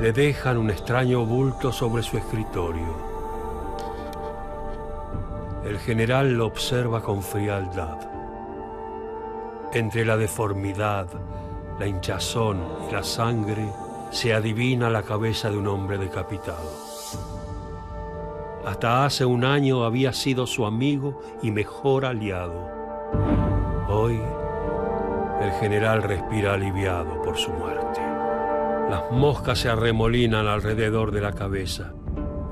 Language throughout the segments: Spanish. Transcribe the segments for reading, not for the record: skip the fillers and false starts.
le dejan un extraño bulto sobre su escritorio. El general lo observa con frialdad. Entre la deformidad, la hinchazón y la sangre se adivina la cabeza de un hombre decapitado. Hasta hace un año había sido su amigo y mejor aliado. Hoy, el general respira aliviado por su muerte. Las moscas se arremolinan alrededor de la cabeza.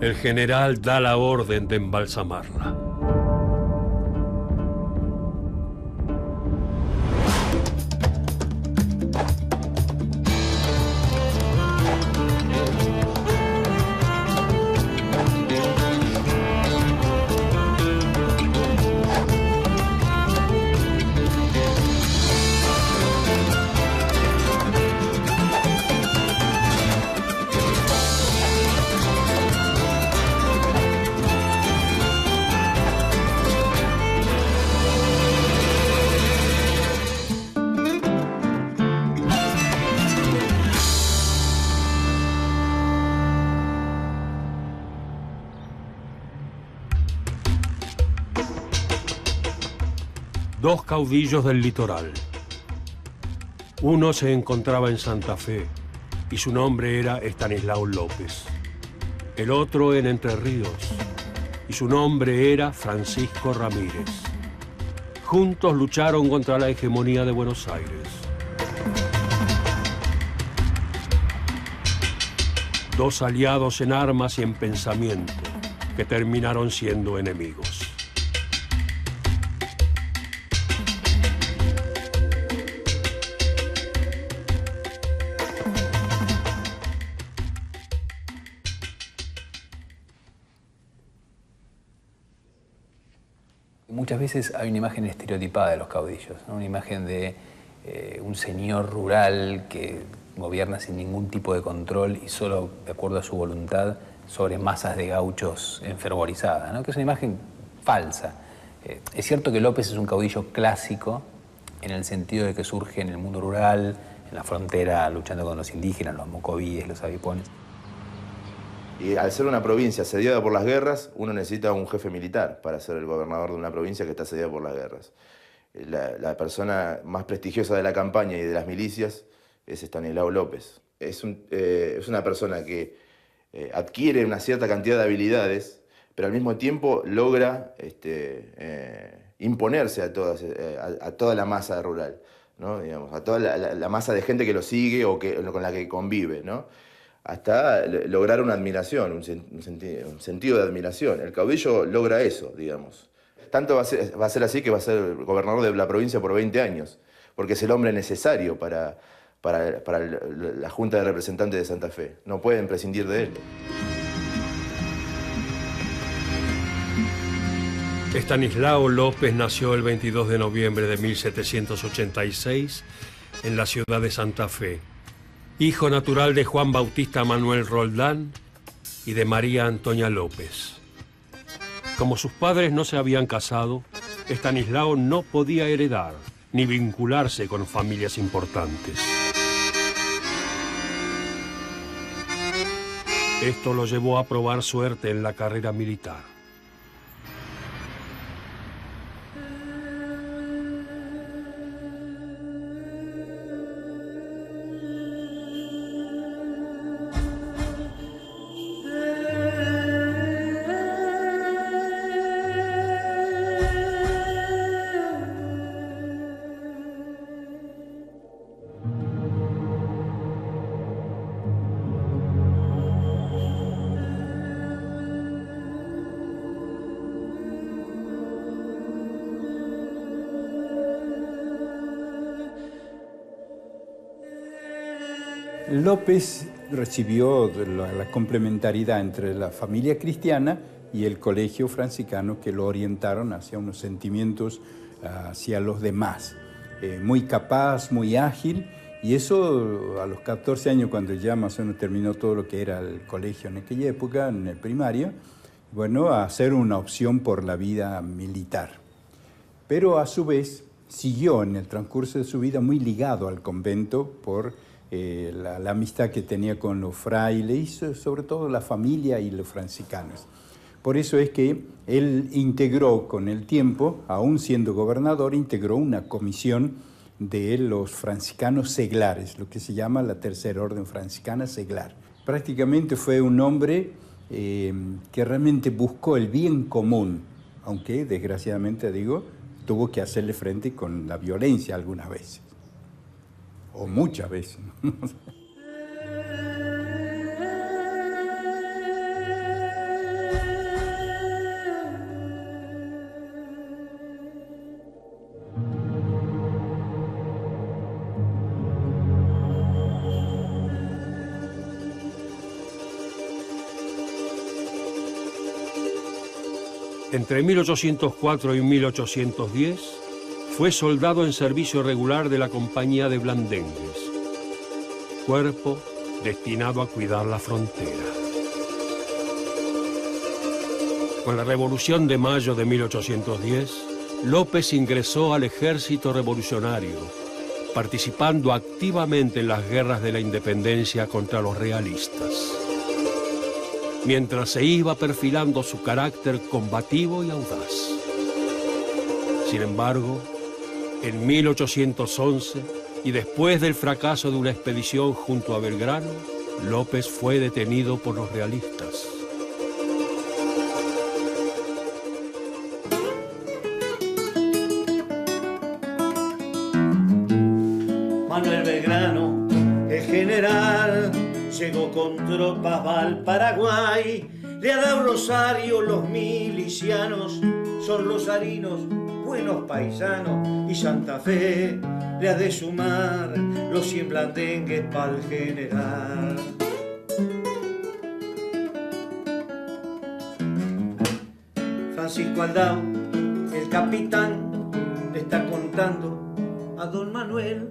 El general da la orden de embalsamarla. Dos caudillos del litoral. Uno se encontraba en Santa Fe y su nombre era Estanislao López. El otro en Entre Ríos y su nombre era Francisco Ramírez. Juntos lucharon contra la hegemonía de Buenos Aires. Dos aliados en armas y en pensamiento que terminaron siendo enemigos. Muchas veces hay una imagen estereotipada de los caudillos, ¿no? Una imagen de un señor rural que gobierna sin ningún tipo de control y solo de acuerdo a su voluntad sobre masas de gauchos enfervorizadas, ¿no? Que es una imagen falsa. Es cierto que López es un caudillo clásico en el sentido de que surge en el mundo rural, en la frontera, luchando con los indígenas, los mocovíes, los avipones. Y al ser una provincia asediada por las guerras, uno necesita un jefe militar para ser el gobernador de una provincia que está asediada por las guerras. La persona más prestigiosa de la campaña y de las milicias es Estanislao López. Es una persona que adquiere una cierta cantidad de habilidades, pero al mismo tiempo logra imponerse a toda la masa rural, ¿no? Digamos, a toda la masa de gente que lo sigue o con la que convive, ¿no? Hasta lograr una admiración, un sentido de admiración. El caudillo logra eso, digamos. Tanto va a ser así que va a ser gobernador de la provincia por 20 años, porque es el hombre necesario para la Junta de Representantes de Santa Fe. No pueden prescindir de él. Estanislao López nació el 22 de noviembre de 1786 en la ciudad de Santa Fe. Hijo natural de Juan Bautista Manuel Roldán y de María Antonia López. Como sus padres no se habían casado, Estanislao no podía heredar ni vincularse con familias importantes. Esto lo llevó a probar suerte en la carrera militar. López recibió la complementariedad entre la familia cristiana y el colegio franciscano que lo orientaron hacia unos sentimientos hacia los demás. Muy capaz, muy ágil, y eso a los 14 años, cuando ya más o menos terminó todo lo que era el colegio en aquella época, en el primario, bueno, a hacer una opción por la vida militar. Pero a su vez siguió en el transcurso de su vida muy ligado al convento por la amistad que tenía con los frailes y sobre todo la familia y los franciscanos. Por eso es que él integró con el tiempo, aún siendo gobernador, integró una comisión de los franciscanos seglares, lo que se llama la Tercera Orden Franciscana Seglar. Prácticamente fue un hombre que realmente buscó el bien común, aunque desgraciadamente, digo, tuvo que hacerle frente con la violencia algunas veces, o muchas veces. Entre 1804 y 1810 fue soldado en servicio regular de la Compañía de Blandengues, cuerpo destinado a cuidar la frontera. Con la Revolución de Mayo de 1810, López ingresó al ejército revolucionario, participando activamente en las guerras de la independencia contra los realistas, mientras se iba perfilando su carácter combativo y audaz. Sin embargo, en 1811, y después del fracaso de una expedición junto a Belgrano, López fue detenido por los realistas. Manuel Belgrano, el general, llegó con tropas al Paraguay, le ha dado Rosario, los milicianos son rosarinos, buenos paisanos, y Santa Fe le ha de sumar los 100 blandengues pa'l general. Francisco Aldao, el capitán, le está contando a don Manuel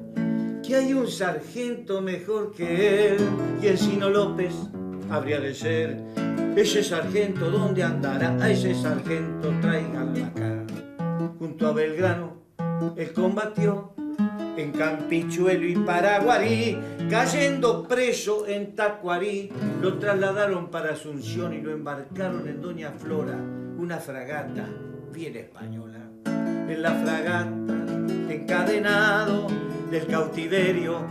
que hay un sargento mejor que él, y Encino López habría de ser ese sargento. ¿Dónde andará? A ese sargento tráiganla acá. Junto a Belgrano él combatió en Campichuelo y Paraguarí, cayendo preso en Tacuarí, lo trasladaron para Asunción y lo embarcaron en Doña Flora, una fragata bien española. En la fragata, encadenado del cautiverio,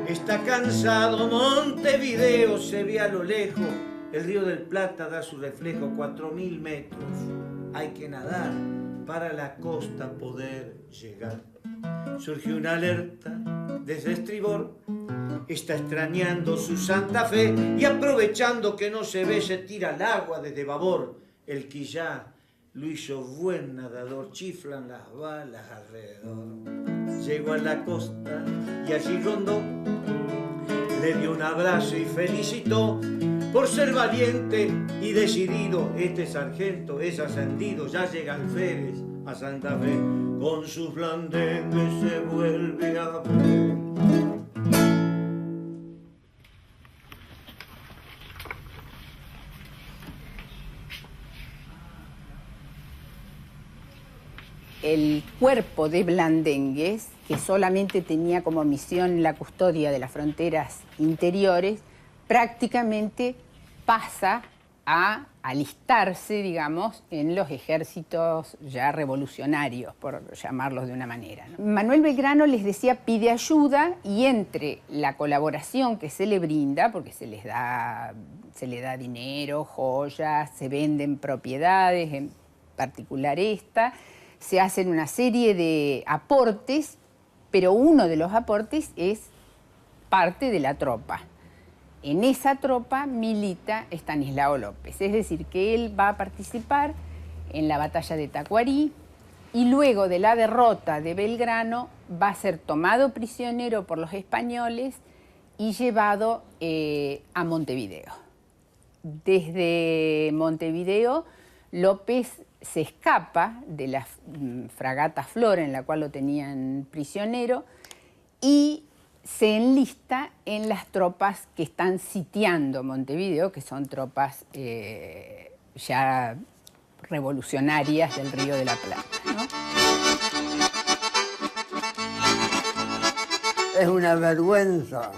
está cansado. Montevideo se ve a lo lejos, el río del Plata da su reflejo, 4000 metros. Hay que nadar para la costa poder llegar. Surgió una alerta desde estribor, está extrañando su Santa Fe, y aprovechando que no se ve, se tira al agua desde babor. El quillá lo hizo buen nadador, chiflan las balas alrededor. Llegó a la costa y allí rondó, le dio un abrazo y felicitó por ser valiente y decidido. Este sargento es ascendido, ya llega alférez a Santa Fe, con sus blandengues se vuelve a ver. El cuerpo de blandengues, que solamente tenía como misión la custodia de las fronteras interiores, prácticamente pasa a alistarse, digamos, en los ejércitos ya revolucionarios, por llamarlos de una manera, ¿no? Manuel Belgrano, les decía, pide ayuda, y entre la colaboración que se le brinda, porque se le da dinero, joyas, se venden propiedades, en particular esta, se hacen una serie de aportes, pero uno de los aportes es parte de la tropa. En esa tropa milita Estanislao López, es decir, que él va a participar en la batalla de Tacuarí, y luego de la derrota de Belgrano va a ser tomado prisionero por los españoles y llevado a Montevideo. Desde Montevideo, López se escapa de la fragata Flora, en la cual lo tenían prisionero, y se enlista en las tropas que están sitiando Montevideo, que son tropas ya revolucionarias del Río de la Plata, ¿no? Es una vergüenza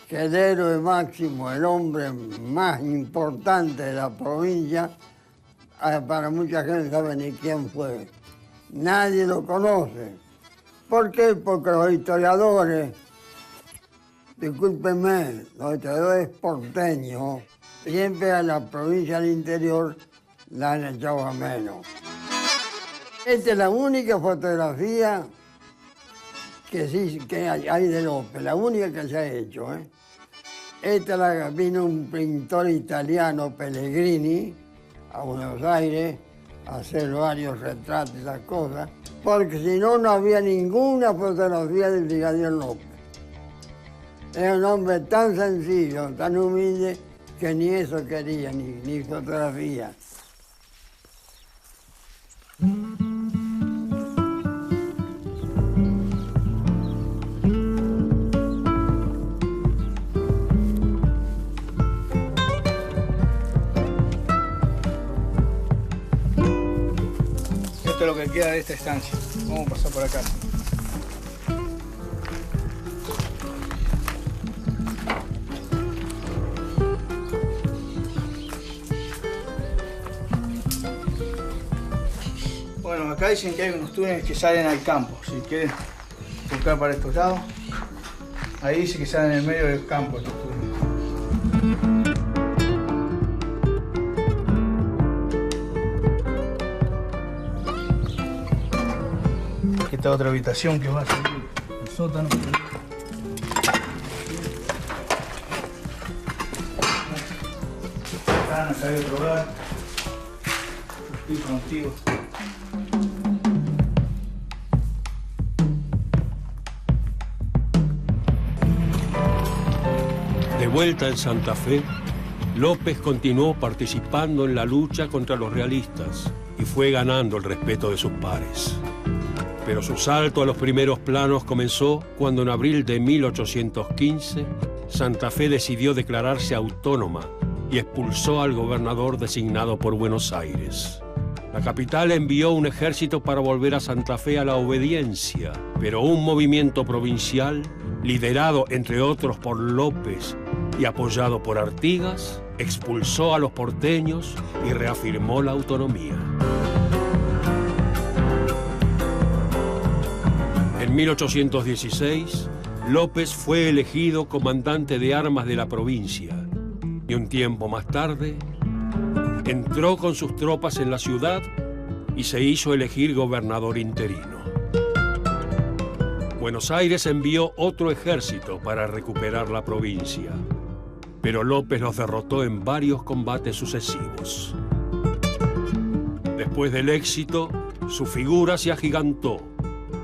que el héroe máximo, el hombre más importante de la provincia, para mucha gente no sabe ni quién fue. Nadie lo conoce. ¿Por qué? Porque los historiadores, discúlpenme, los historiadores porteños, siempre a la provincia del interior la han echado a menos. Esta es la única fotografía que hay de López, la única que se ha hecho. Esta vino un pintor italiano, Pellegrini, a Buenos Aires, a hacer varios retratos y esas cosas, porque si no, no había ninguna fotografía del brigadier López. Era un hombre tan sencillo, tan humilde, que ni eso quería, ni fotografía. Esto es lo que queda de esta estancia. Vamos a pasar por acá. Bueno, acá dicen que hay unos túneles que salen al campo. Si quieren buscar para estos lados, ahí dice que salen en el medio del campo estos túneles. Aquí está otra habitación que va a salir el sótano. Acá hay otro hogar. Los pisos antiguos. De vuelta en Santa Fe, López continuó participando en la lucha contra los realistas y fue ganando el respeto de sus pares. Pero su salto a los primeros planos comenzó cuando en abril de 1815 Santa Fe decidió declararse autónoma y expulsó al gobernador designado por Buenos Aires. La capital envió un ejército para volver a Santa Fe a la obediencia, pero un movimiento provincial, liderado entre otros por López y apoyado por Artigas, expulsó a los porteños y reafirmó la autonomía. En 1816, López fue elegido comandante de armas de la provincia y un tiempo más tarde entró con sus tropas en la ciudad y se hizo elegir gobernador interino. Buenos Aires envió otro ejército para recuperar la provincia, pero López los derrotó en varios combates sucesivos. Después del éxito, su figura se agigantó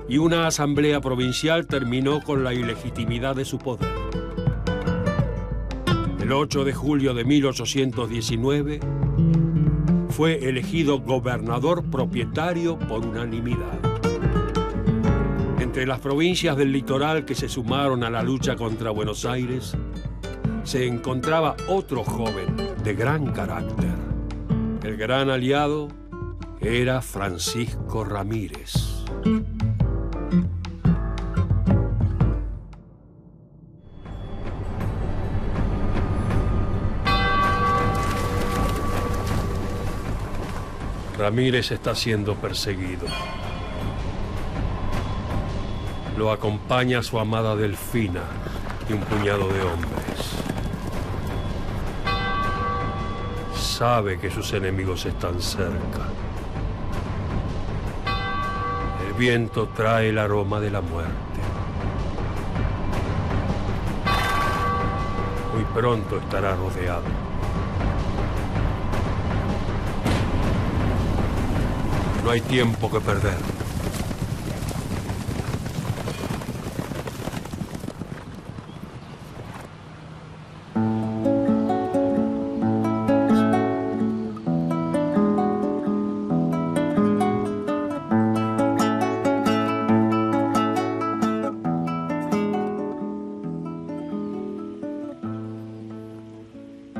y una asamblea provincial terminó con la ilegitimidad de su poder. El 8 de julio de 1819 fue elegido gobernador propietario por unanimidad. Entre las provincias del litoral que se sumaron a la lucha contra Buenos Aires, se encontraba otro joven de gran carácter. El gran aliado era Francisco Ramírez. Ramírez está siendo perseguido. Lo acompaña su amada Delfina y un puñado de hombres. Sabe que sus enemigos están cerca. El viento trae el aroma de la muerte. Muy pronto estará rodeado. No hay tiempo que perder.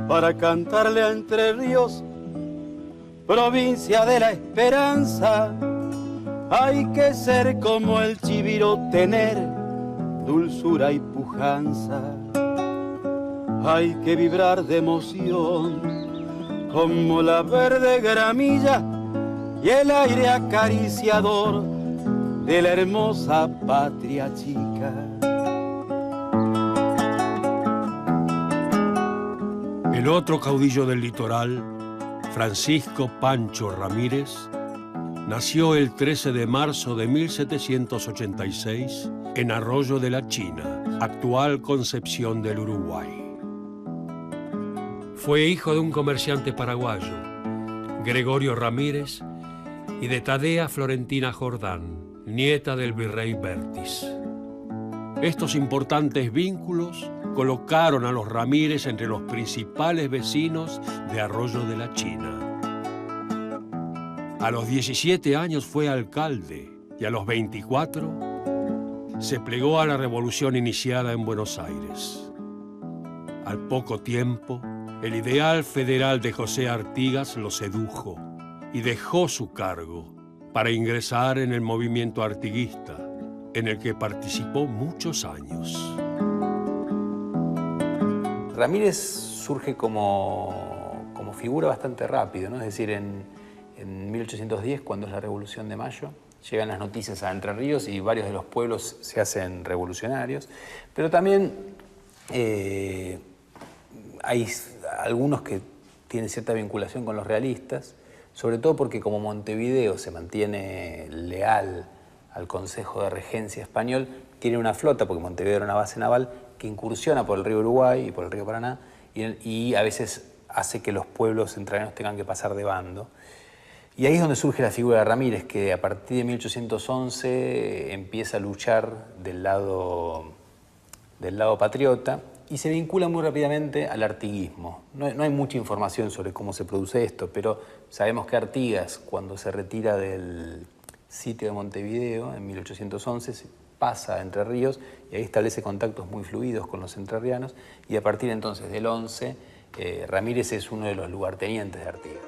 Para cantarle a Entre Ríos, provincia de la esperanza, Hay que ser como el chiviro, tener dulzura y pujanza. Hay que vibrar de emoción como la verde gramilla y el aire acariciador de la hermosa patria chica. El otro caudillo del litoral, Francisco Pancho Ramírez, nació el 13 de marzo de 1786 en Arroyo de la China, actual Concepción del Uruguay. Fue hijo de un comerciante paraguayo, Gregorio Ramírez, y de Tadea Florentina Jordán, nieta del virrey Bertis. Estos importantes vínculos colocaron a los Ramírez entre los principales vecinos de Arroyo de la China. A los 17 años fue alcalde y a los 24 se plegó a la revolución iniciada en Buenos Aires. Al poco tiempo, el ideal federal de José Artigas lo sedujo y dejó su cargo para ingresar en el movimiento artiguista, en el que participó muchos años. Ramírez surge como figura bastante rápido, ¿no? Es decir, en 1810, cuando es la Revolución de Mayo, llegan las noticias a Entre Ríos y varios de los pueblos se hacen revolucionarios, pero también hay algunos que tienen cierta vinculación con los realistas, sobre todo porque como Montevideo se mantiene leal al Consejo de Regencia español, tiene una flota, porque Montevideo era una base naval, que incursiona por el río Uruguay y por el río Paraná, y a veces hace que los pueblos entrerrianos tengan que pasar de bando. Y ahí es donde surge la figura de Ramírez, que a partir de 1811 empieza a luchar del lado patriota y se vincula muy rápidamente al artiguismo. No hay mucha información sobre cómo se produce esto, pero sabemos que Artigas, cuando se retira del sitio de Montevideo en 1811, pasa a Entre Ríos y ahí establece contactos muy fluidos con los entrerrianos, y a partir entonces del 11, Ramírez es uno de los lugartenientes de Artigas.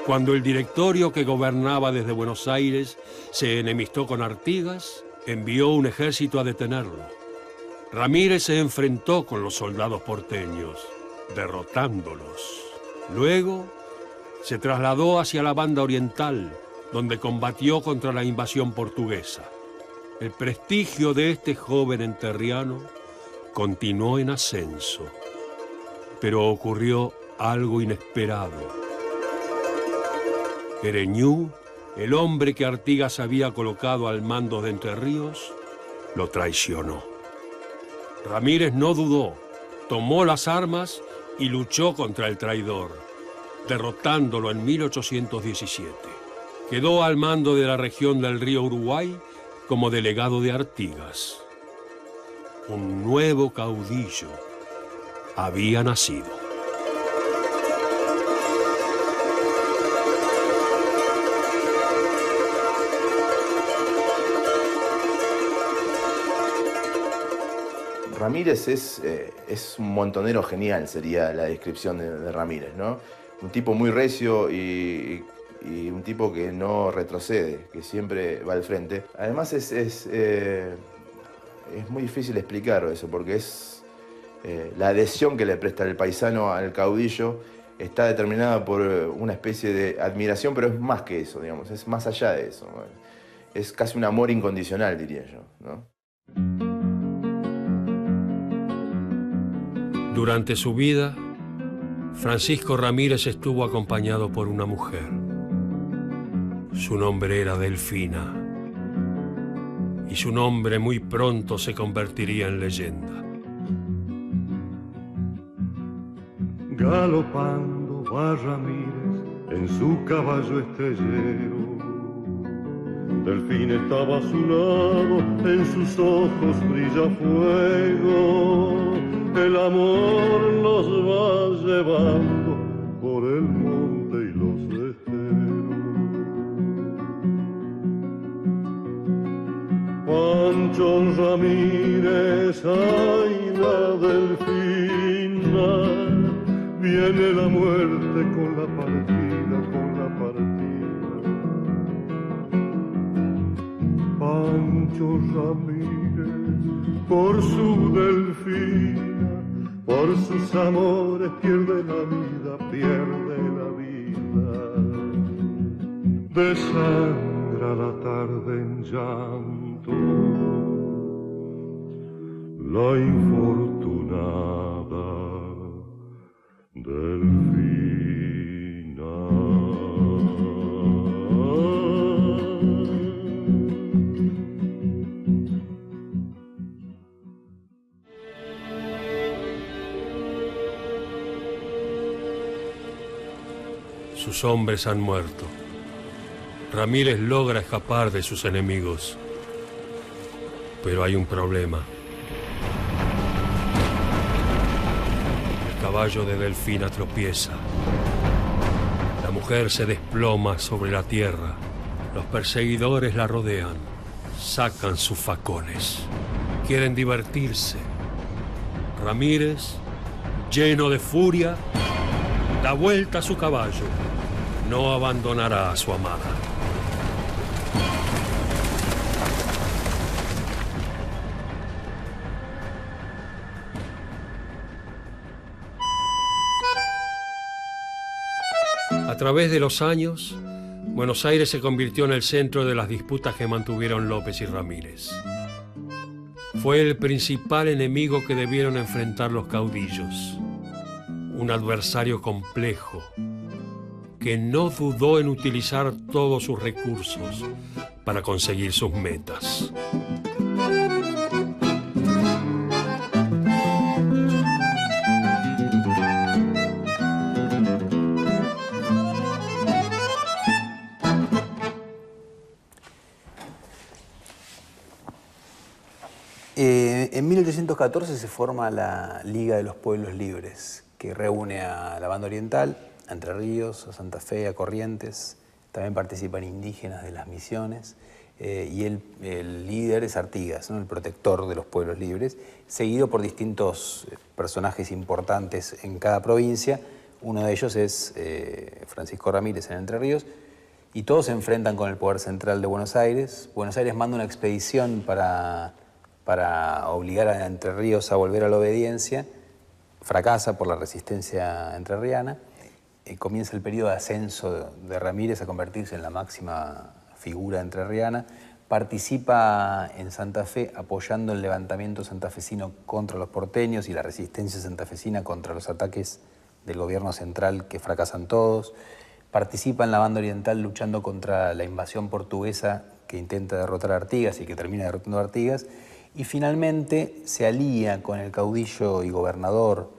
Cuando el directorio que gobernaba desde Buenos Aires se enemistó con Artigas, envió un ejército a detenerlo. Ramírez se enfrentó con los soldados porteños, derrotándolos. Luego se trasladó hacia la banda oriental, donde combatió contra la invasión portuguesa. El prestigio de este joven entrerriano continuó en ascenso, pero ocurrió algo inesperado. Ereñú, el hombre que Artigas había colocado al mando de Entre Ríos, lo traicionó. Ramírez no dudó, tomó las armas y luchó contra el traidor, derrotándolo en 1817. Quedó al mando de la región del río Uruguay como delegado de Artigas. Un nuevo caudillo había nacido. Ramírez es un montonero genial, sería la descripción de Ramírez, ¿no? Un tipo muy recio y un tipo que no retrocede, que siempre va al frente. Además es muy difícil explicar eso, porque es la adhesión que le presta el paisano al caudillo está determinada por una especie de admiración, pero es más que eso, digamos, es más allá de eso, ¿no? Es casi un amor incondicional, diría yo, ¿no? Durante su vida, Francisco Ramírez estuvo acompañado por una mujer. Su nombre era Delfina, y su nombre muy pronto se convertiría en leyenda. Galopando va Ramírez en su caballo estrellero. Delfín estaba a su lado, en sus ojos brilla fuego. El amor los va llevando por el monte y los esteros. Pancho Ramírez, ay la Delfín, viene la muerte con la partida, con la partida. Pancho Ramírez, por su Delfina, por sus amores pierde la vida, pierde la vida. Desangra la tarde en llanto, la infortunada Delfina. Sus hombres han muerto. Ramírez logra escapar de sus enemigos. Pero hay un problema. El caballo de Delfina tropieza. La mujer se desploma sobre la tierra. Los perseguidores la rodean. Sacan sus facones. Quieren divertirse. Ramírez, lleno de furia, da vuelta a su caballo. No abandonará a su amada. A través de los años, Buenos Aires se convirtió en el centro de las disputas que mantuvieron López y Ramírez. Fue el principal enemigo que debieron enfrentar los caudillos. Un adversario complejo, que no dudó en utilizar todos sus recursos para conseguir sus metas. En 1814 se forma la Liga de los Pueblos Libres, que reúne a la Banda Oriental, a Entre Ríos, a Santa Fe, a Corrientes. También participan indígenas de las misiones. Y el líder es Artigas, ¿no? El protector de los pueblos libres, seguido por distintos personajes importantes en cada provincia. Uno de ellos es Francisco Ramírez en Entre Ríos. Y todos se enfrentan con el poder central de Buenos Aires. Buenos Aires manda una expedición para obligar a Entre Ríos a volver a la obediencia. Fracasa por la resistencia entrerriana. Comienza el periodo de ascenso de Ramírez a convertirse en la máxima figura entrerriana. Participa en Santa Fe apoyando el levantamiento santafesino contra los porteños y la resistencia santafesina contra los ataques del gobierno central, que fracasan todos. Participa en la Banda Oriental luchando contra la invasión portuguesa que intenta derrotar a Artigas y que termina derrotando a Artigas. Y finalmente se alía con el caudillo y gobernador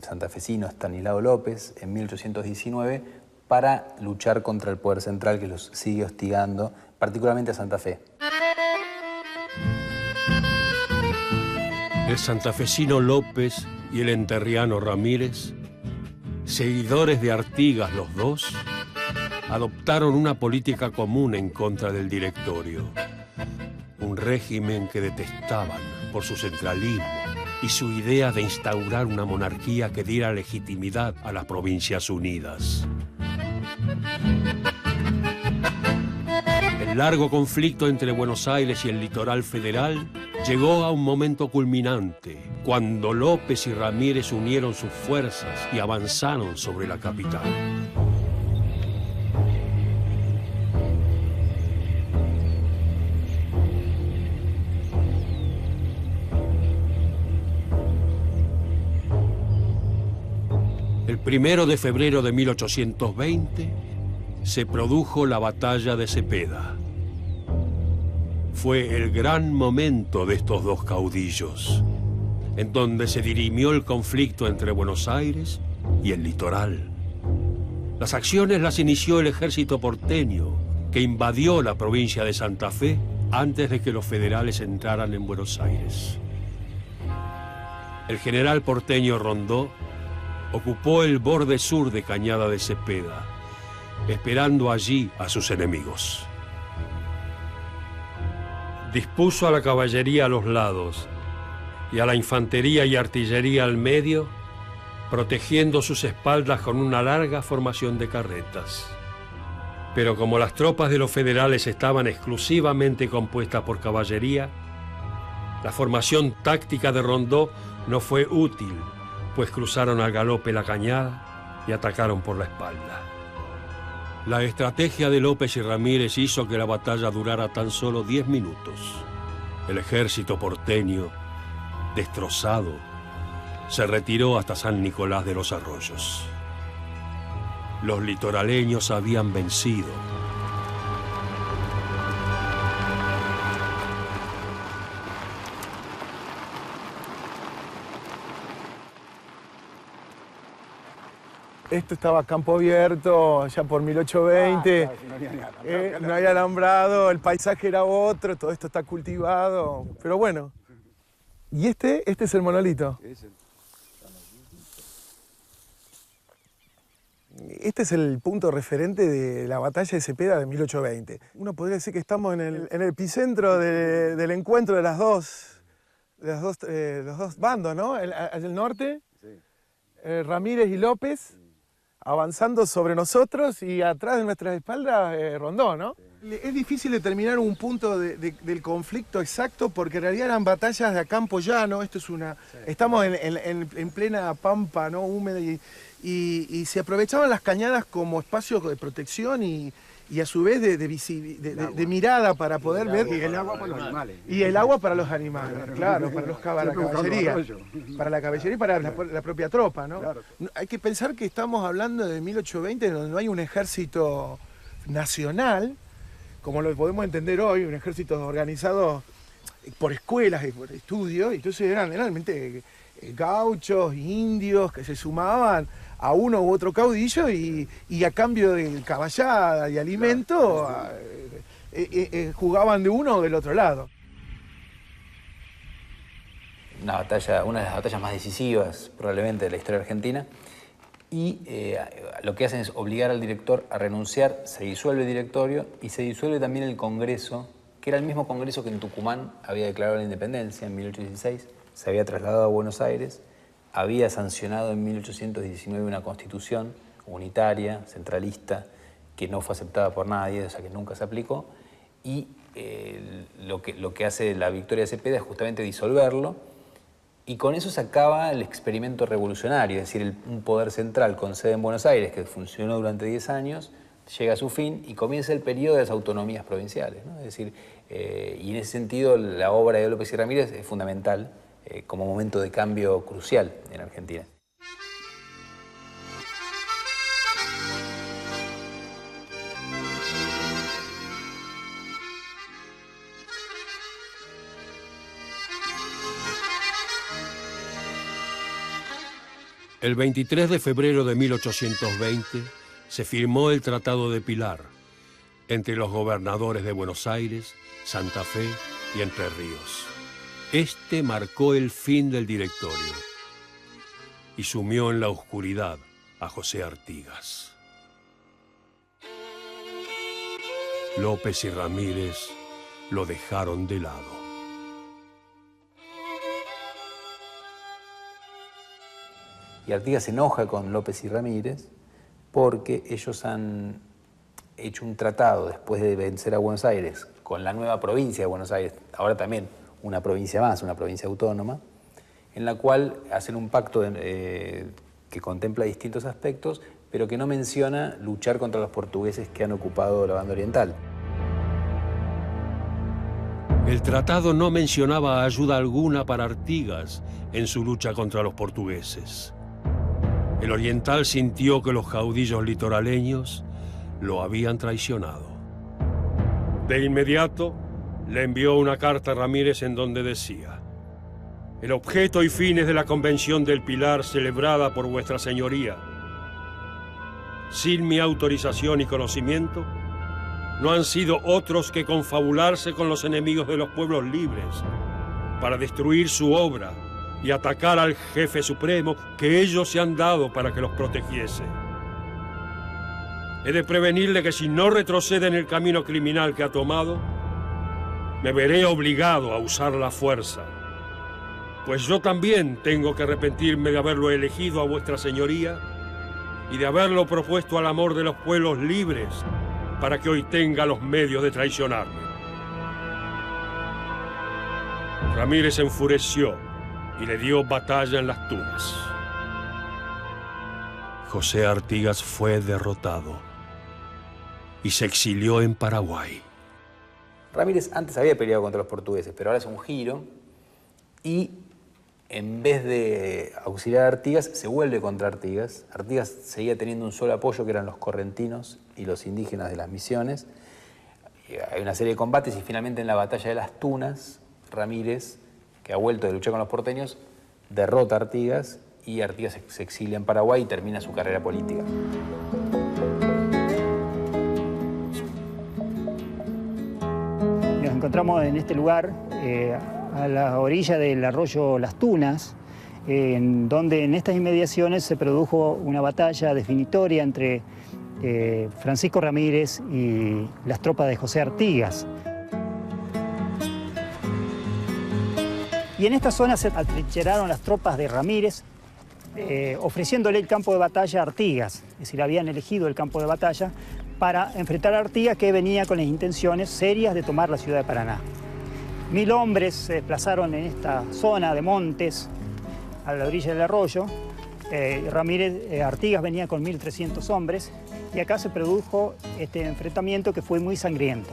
santafesino Estanislao López en 1819 para luchar contra el poder central que los sigue hostigando, particularmente a Santa Fe. El santafesino López y el enterriano Ramírez, seguidores de Artigas los dos, adoptaron una política común en contra del Directorio. Un régimen que detestaban por su centralismo y su idea de instaurar una monarquía que diera legitimidad a las Provincias Unidas. El largo conflicto entre Buenos Aires y el litoral federal llegó a un momento culminante, cuando López y Ramírez unieron sus fuerzas y avanzaron sobre la capital. El 1 de febrero de 1820 se produjo la batalla de Cepeda. Fue el gran momento de estos dos caudillos, en donde se dirimió el conflicto entre Buenos Aires y el litoral. Las acciones las inició el ejército porteño, que invadió la provincia de Santa Fe antes de que los federales entraran en Buenos Aires. El general porteño Rondó ocupó el borde sur de Cañada de Cepeda, esperando allí a sus enemigos. Dispuso a la caballería a los lados y a la infantería y artillería al medio protegiendo sus espaldas con una larga formación de carretas. Pero como las tropas de los federales estaban exclusivamente compuestas por caballería, la formación táctica de Rondeau no fue útil, pues cruzaron al galope la cañada y atacaron por la espalda. La estrategia de López y Ramírez hizo que la batalla durara tan solo 10 minutos. El ejército porteño, destrozado, se retiró hasta San Nicolás de los Arroyos. Los litoraleños habían vencido. Esto estaba a campo abierto, ya por 1820, no había alambrado, el paisaje era otro, todo esto está cultivado, pero bueno. ¿Y este es el monolito? Este es el punto referente de la batalla de Cepeda de 1820. Uno podría decir que estamos en el epicentro del encuentro de los dos bandos, ¿no? Al norte, Ramírez y López, avanzando sobre nosotros, y atrás de nuestras espaldas Rondeau, ¿no? Es difícil determinar un punto del conflicto exacto, porque en realidad eran batallas de a campo llano. Esto es estamos en plena pampa, ¿no? Húmeda, y se aprovechaban las cañadas como espacio de protección y a su vez de mirada para poder ver. Y el agua para los animales. Y el agua para los animales, claro, para la caballería. Para la caballería y para la propia tropa, ¿no? Claro. Hay que pensar que estamos hablando de 1820, donde no hay un ejército nacional, como lo podemos entender hoy, un ejército organizado por escuelas y por estudios. Entonces eran realmente gauchos, indios, que se sumaban a uno u otro caudillo y a cambio de caballada y alimento jugaban de uno o del otro lado. Una de las batallas más decisivas probablemente de la historia argentina, y lo que hacen es obligar al director a renunciar. Se disuelve el directorio y se disuelve también el Congreso, que era el mismo Congreso que en Tucumán había declarado la independencia en 1816, se había trasladado a Buenos Aires, había sancionado en 1819 una constitución unitaria, centralista, que no fue aceptada por nadie, o sea que nunca se aplicó, y lo que hace la victoria de Cepeda es justamente disolverlo, y con eso se acaba el experimento revolucionario, es decir, un poder central con sede en Buenos Aires, que funcionó durante 10 años, llega a su fin y comienza el periodo de las autonomías provinciales, ¿no? Es decir, y en ese sentido la obra de López y Ramírez es fundamental como momento de cambio crucial en Argentina. El 23 de febrero de 1820 se firmó el Tratado de Pilar entre los gobernadores de Buenos Aires, Santa Fe y Entre Ríos. Este marcó el fin del directorio y sumió en la oscuridad a José Artigas. López y Ramírez lo dejaron de lado. Y Artigas se enoja con López y Ramírez porque ellos han hecho un tratado después de vencer a Buenos Aires con la nueva provincia de Buenos Aires, ahora también una provincia más, una provincia autónoma, en la cual hacen un pacto que contempla distintos aspectos, pero que no menciona luchar contra los portugueses que han ocupado la banda oriental. El tratado no mencionaba ayuda alguna para Artigas en su lucha contra los portugueses. El oriental sintió que los caudillos litoraleños lo habían traicionado. De inmediato le envió una carta a Ramírez en donde decía: el objeto y fines de la Convención del Pilar celebrada por vuestra señoría, sin mi autorización y conocimiento, no han sido otros que confabularse con los enemigos de los pueblos libres para destruir su obra y atacar al jefe supremo que ellos se han dado para que los protegiese. He de prevenirle que si no retrocede en el camino criminal que ha tomado, me veré obligado a usar la fuerza. Pues yo también tengo que arrepentirme de haberlo elegido a vuestra señoría y de haberlo propuesto al amor de los pueblos libres para que hoy tenga los medios de traicionarme. Ramírez se enfureció y le dio batalla en las Tunas. José Artigas fue derrotado y se exilió en Paraguay. Ramírez antes había peleado contra los portugueses, pero ahora es un giro y en vez de auxiliar a Artigas, se vuelve contra Artigas. Artigas seguía teniendo un solo apoyo, que eran los correntinos y los indígenas de las misiones. Hay una serie de combates y finalmente en la batalla de las Tunas, Ramírez, que ha vuelto de luchar con los porteños, derrota a Artigas y Artigas se exilia en Paraguay y termina su carrera política. Nos encontramos en este lugar, a la orilla del arroyo Las Tunas, donde en estas inmediaciones se produjo una batalla definitoria entre Francisco Ramírez y las tropas de José Artigas. Y en esta zona se atrincheraron las tropas de Ramírez, ofreciéndole el campo de batalla a Artigas. Es decir, habían elegido el campo de batalla para enfrentar a Artigas, que venía con las intenciones serias de tomar la ciudad de Paraná. 1000 hombres se desplazaron en esta zona de montes, a la orilla del arroyo. Artigas venía con 1300 hombres y acá se produjo este enfrentamiento que fue muy sangriento.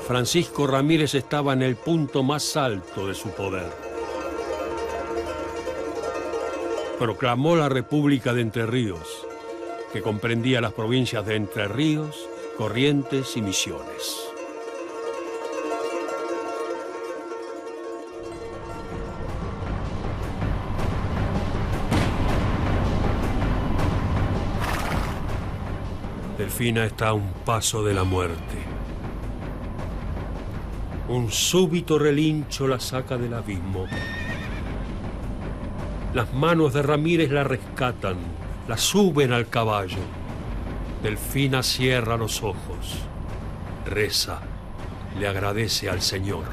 Francisco Ramírez estaba en el punto más alto de su poder. Proclamó la República de Entre Ríos, que comprendía las provincias de Entre Ríos, Corrientes y Misiones. Delfina está a un paso de la muerte. Un súbito relincho la saca del abismo. Las manos de Ramírez la rescatan, la suben al caballo. Delfina cierra los ojos, reza, le agradece al Señor.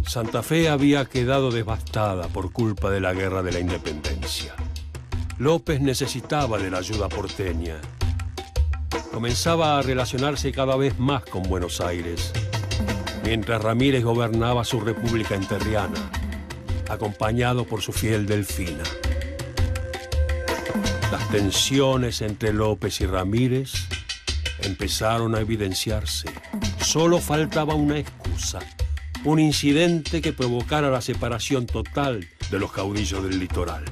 Santa Fe había quedado devastada por culpa de la Guerra de la Independencia. López necesitaba de la ayuda porteña. Comenzaba a relacionarse cada vez más con Buenos Aires, mientras Ramírez gobernaba su república enterriana, acompañado por su fiel Delfina. Las tensiones entre López y Ramírez empezaron a evidenciarse. Solo faltaba una excusa. Un incidente que provocara la separación total de los caudillos del litoral.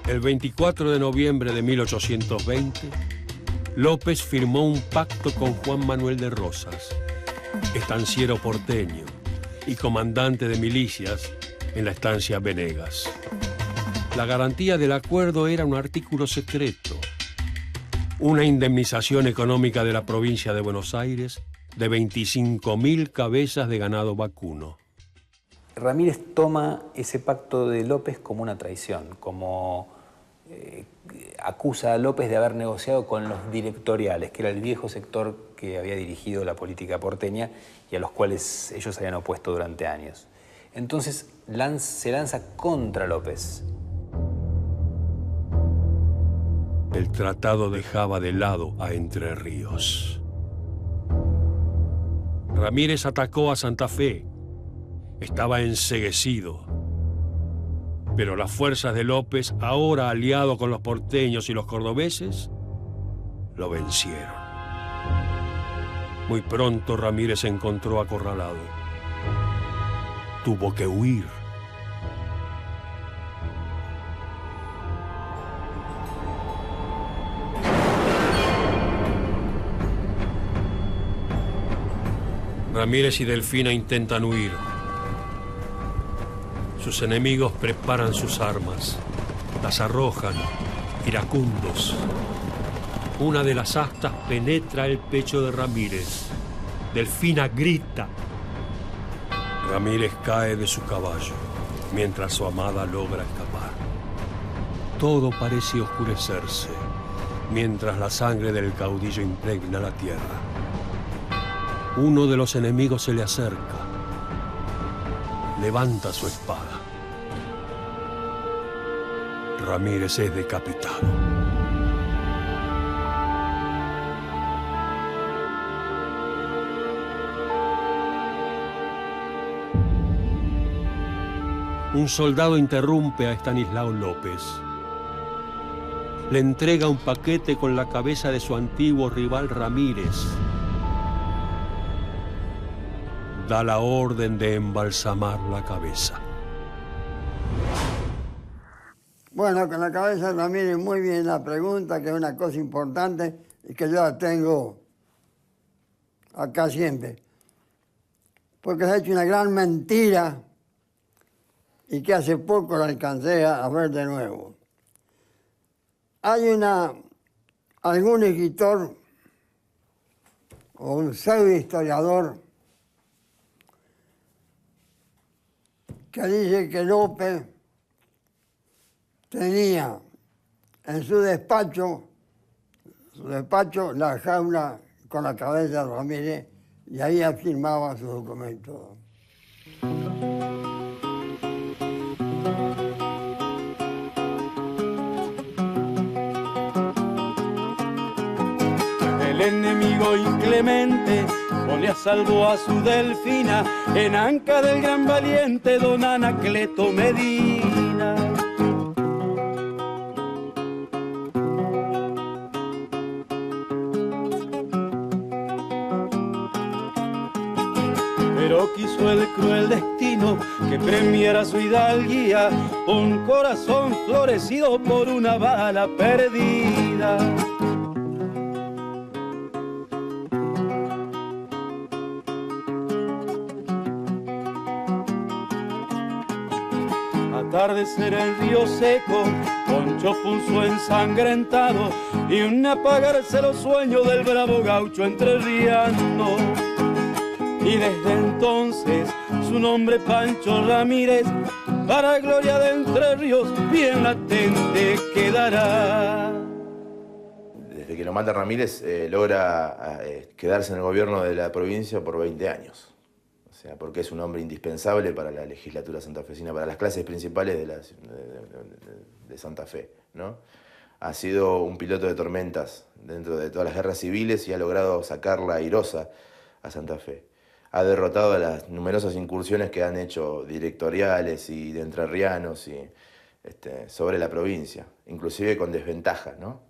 El 24 de noviembre de 1820, López firmó un pacto con Juan Manuel de Rosas, estanciero porteño y comandante de milicias en la estancia Venegas. La garantía del acuerdo era un artículo secreto, una indemnización económica de la provincia de Buenos Aires de 25.000 cabezas de ganado vacuno. Ramírez toma ese pacto de López como una traición, como acusa a López de haber negociado con los directoriales, que era el viejo sector que había dirigido la política porteña y a los cuales ellos habían opuesto durante años. Entonces se lanza contra López. El tratado dejaba de lado a Entre Ríos. Ramírez atacó a Santa Fe. Estaba enceguecido. Pero las fuerzas de López, ahora aliado con los porteños y los cordobeses, lo vencieron. Muy pronto Ramírez se encontró acorralado. Tuvo que huir. Ramírez y Delfina intentan huir. Sus enemigos preparan sus armas, las arrojan, iracundos. Una de las astas penetra el pecho de Ramírez. Delfina grita. Ramírez cae de su caballo, mientras su amada logra escapar. Todo parece oscurecerse, mientras la sangre del caudillo impregna la tierra. Uno de los enemigos se le acerca. Levanta su espada. Ramírez es decapitado. Un soldado interrumpe a Estanislao López. Le entrega un paquete con la cabeza de su antiguo rival Ramírez. Da la orden de embalsamar la cabeza. Bueno, con la cabeza de Ramírez, muy bien la pregunta, que es una cosa importante y que yo la tengo acá siempre. Porque se ha hecho una gran mentira y que hace poco la alcancé a ver de nuevo. Hay algún escritor o un pseudo historiador que dice que López tenía en su despacho la jaula con la cabeza de Ramírez y ahí firmaba sus documentos. El enemigo inclemente pone a salvo a su Delfina en anca del gran valiente don Anacleto Medina. Pero quiso el cruel destino que premiara su hidalguía, un corazón florecido por una bala perdida. Atardecer en río seco, Poncho puso ensangrentado y un apagarse los sueños del bravo gaucho entrerriano. Y desde entonces su nombre Pancho Ramírez, para gloria de Entre Ríos, bien latente quedará. Desde que lo mata Ramírez, logra quedarse en el gobierno de la provincia por 20 años. O sea, porque es un hombre indispensable para la legislatura santafesina, para las clases principales de Santa Fe, ¿no? Ha sido un piloto de tormentas dentro de todas las guerras civiles y ha logrado sacarla airosa a Santa Fe. Ha derrotado a las numerosas incursiones que han hecho directoriales y de entrerrianos sobre la provincia, inclusive con desventaja, ¿no?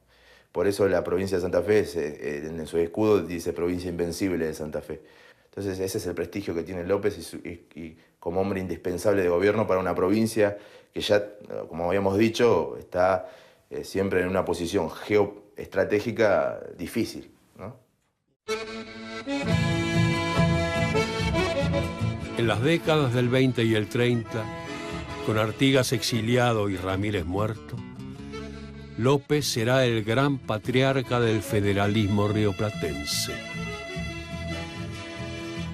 Por eso la provincia de Santa Fe, en su escudo dice provincia invencible de Santa Fe. Entonces ese es el prestigio que tiene López y como hombre indispensable de gobierno para una provincia que ya, como habíamos dicho, está siempre en una posición geoestratégica difícil, ¿no? En las décadas del 20 y el 30, con Artigas exiliado y Ramírez muerto, López será el gran patriarca del federalismo rioplatense.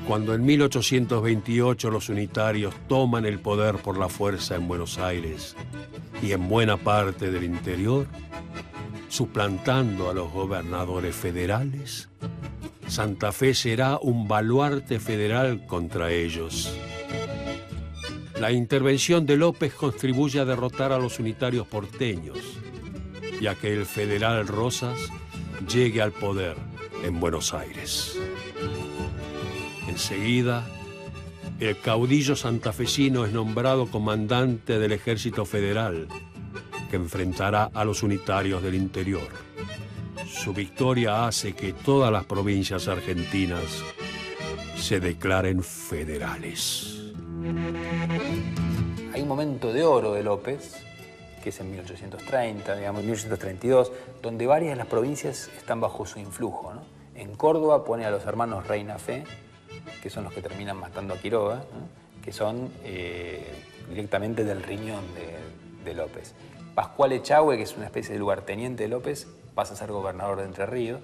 Cuando en 1828 los unitarios toman el poder por la fuerza en Buenos Aires y en buena parte del interior, suplantando a los gobernadores federales, Santa Fe será un baluarte federal contra ellos. La intervención de López contribuye a derrotar a los unitarios porteños y a que el federal Rosas llegue al poder en Buenos Aires. Enseguida, el caudillo santafesino es nombrado comandante del ejército federal, que enfrentará a los unitarios del interior. Su victoria hace que todas las provincias argentinas se declaren federales. Hay un momento de oro de López, que es en 1830, digamos, 1832, donde varias de las provincias están bajo su influjo, ¿no? En Córdoba pone a los hermanos Reina Fe, que son los que terminan matando a Quiroga, ¿no? Que son directamente del riñón de López. Pascual Echagüe, que es una especie de lugarteniente de López, pasa a ser gobernador de Entre Ríos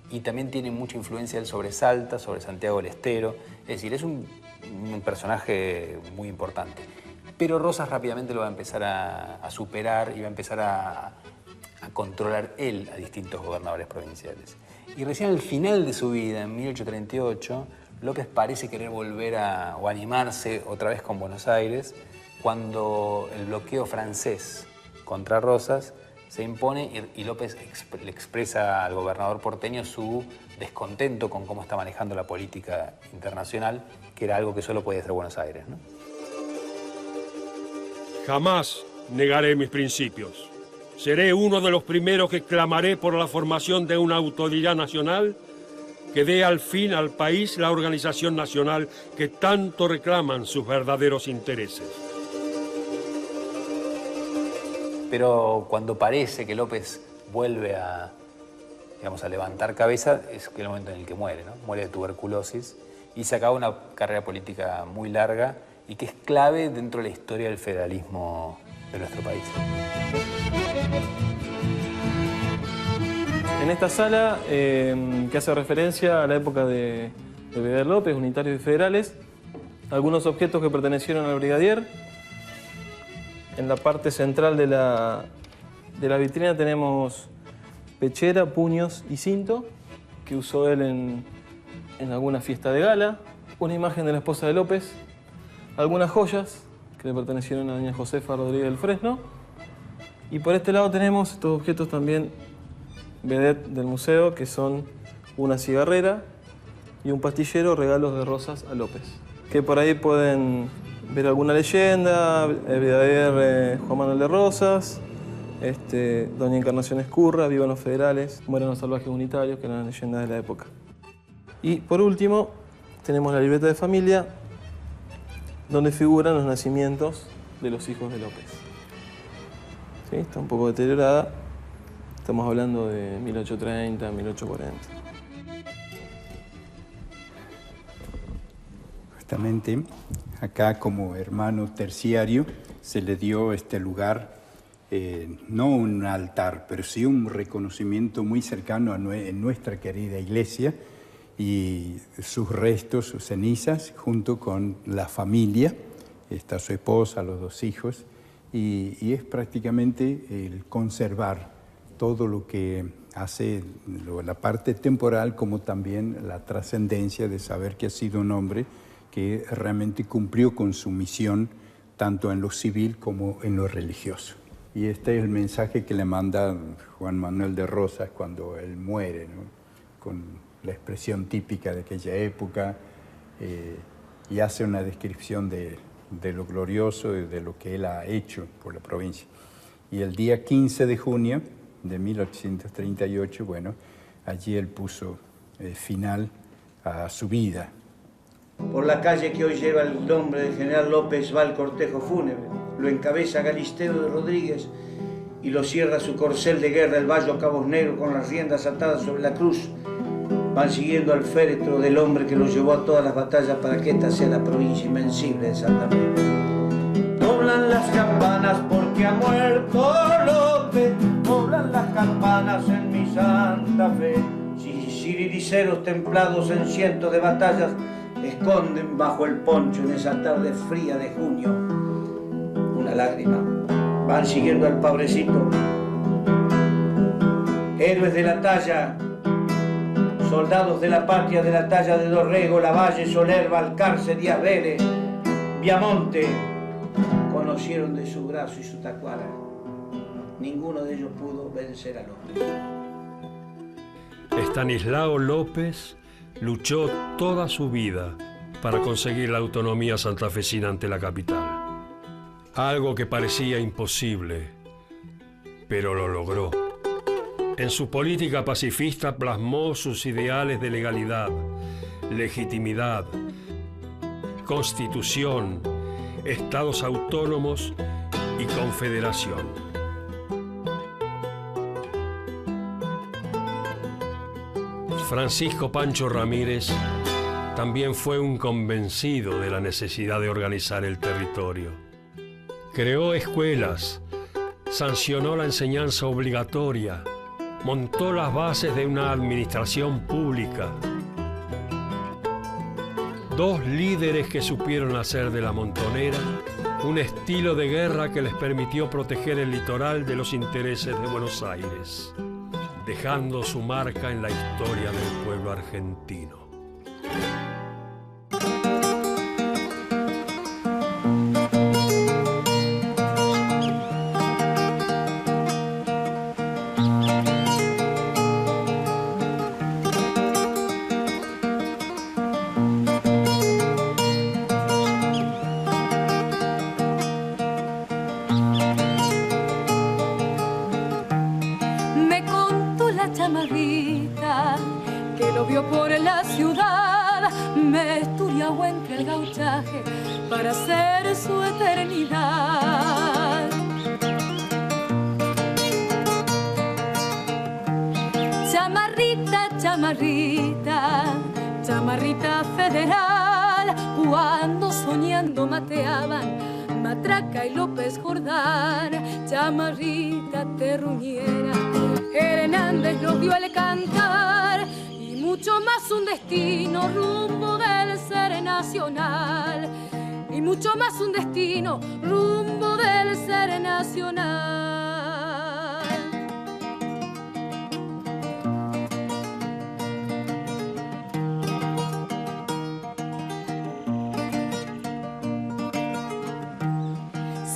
y también tiene mucha influencia él sobre Salta, sobre Santiago del Estero. Es decir, es un un personaje muy importante. Pero Rosas rápidamente lo va a empezar a superar y va a empezar a controlar él a distintos gobernadores provinciales. Y recién al final de su vida, en 1838, López parece querer volver o animarse otra vez con Buenos Aires, cuando el bloqueo francés contra Rosas se impone y López le expresa al gobernador porteño su descontento con cómo está manejando la política internacional, que era algo que solo podía hacer Buenos Aires, ¿no? Jamás negaré mis principios. Seré uno de los primeros que clamaré por la formación de una autoridad nacional que dé al fin al país la organización nacional que tanto reclaman sus verdaderos intereses. Pero cuando parece que López vuelve a levantar cabeza, es el momento en el que muere, ¿no? Muere de tuberculosis y se acaba una carrera política muy larga y que es clave dentro de la historia del federalismo de nuestro país. En esta sala, que hace referencia a la época de Brigadier López, unitarios y federales, algunos objetos que pertenecieron al brigadier. En la parte central de la vitrina tenemos pechera, puños y cinto, que usó él en alguna fiesta de gala, una imagen de la esposa de López, algunas joyas que le pertenecieron a doña Josefa Rodríguez del Fresno, y por este lado tenemos estos objetos también vedette del museo, que son una cigarrera y un pastillero, regalos de Rosas a López, que por ahí pueden ver alguna leyenda, el brigadier Juan Manuel de Rosas, doña Encarnación Escurra, vivan los federales, mueran los salvajes unitarios, que eran leyendas de la época. Y por último, tenemos la libreta de familia, donde figuran los nacimientos de los hijos de López. ¿Sí? Está un poco deteriorada. Estamos hablando de 1830, 1840. Justamente acá, como hermano terciario, se le dio este lugar, no un altar, pero sí un reconocimiento muy cercano en nuestra querida iglesia, y sus restos, sus cenizas, junto con la familia, está su esposa, los dos hijos, y es prácticamente el conservar todo lo que hace la parte temporal, como también la trascendencia de saber que ha sido un hombre que realmente cumplió con su misión, tanto en lo civil como en lo religioso. Y este es el mensaje que le manda Juan Manuel de Rosas cuando él muere, ¿no? Con la expresión típica de aquella época, y hace una descripción de lo glorioso y de lo que él ha hecho por la provincia. Y el día 15 de junio de 1838, bueno, allí él puso final a su vida. Por la calle que hoy lleva el nombre del general López va el cortejo fúnebre. Lo encabeza Galisteo de Rodríguez y lo cierra su corcel de guerra el Bayo Cabos Negro con las riendas atadas sobre la cruz. Van siguiendo al féretro del hombre que lo llevó a todas las batallas para que esta sea la provincia invencible de Santa Fe. Doblan las campanas porque ha muerto López, doblan las campanas en mi Santa Fe. Siririceros templados en cientos de batallas esconden bajo el poncho en esa tarde fría de junio una lágrima. Van siguiendo al pobrecito. Héroes de la talla, soldados de la patria de la talla de Dorrego, Lavalle, Solerva, Alcárcer, Díaz Vélez, Viamonte, conocieron de su brazo y su tacuara. Ninguno de ellos pudo vencer a López. Estanislao López luchó toda su vida para conseguir la autonomía santafesina ante la capital. Algo que parecía imposible, pero lo logró. En su política pacifista plasmó sus ideales de legalidad, legitimidad, constitución, estados autónomos y confederación. Francisco Pancho Ramírez también fue un convencido de la necesidad de organizar el territorio. Creó escuelas, sancionó la enseñanza obligatoria, montó las bases de una administración pública. Dos líderes que supieron hacer de la Montonera un estilo de guerra que les permitió proteger el litoral de los intereses de Buenos Aires, dejando su marca en la historia del pueblo argentino. Para ser su eternidad. Chamarrita, chamarrita, chamarrita federal, cuando soñando mateaban Matraca y López Jordán, chamarrita terruñera, Hernández nos dio el cantar y mucho más un destino rumbo del ser nacional. Y mucho más un destino rumbo del ser nacional.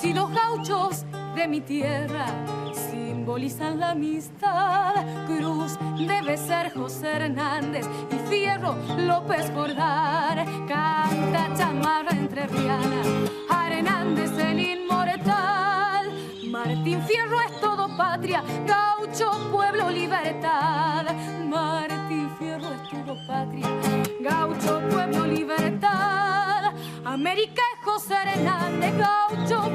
Si los gauchos de mi tierra simbolizan la amistad, cruz debe ser José Hernández y fierro López Jordán. Canta chamarra entrerriana, Hernández el inmortal. Martín Fierro es todo patria, gaucho, pueblo, libertad. Martín Fierro es todo patria, gaucho, pueblo, libertad. América es José Hernández, gaucho,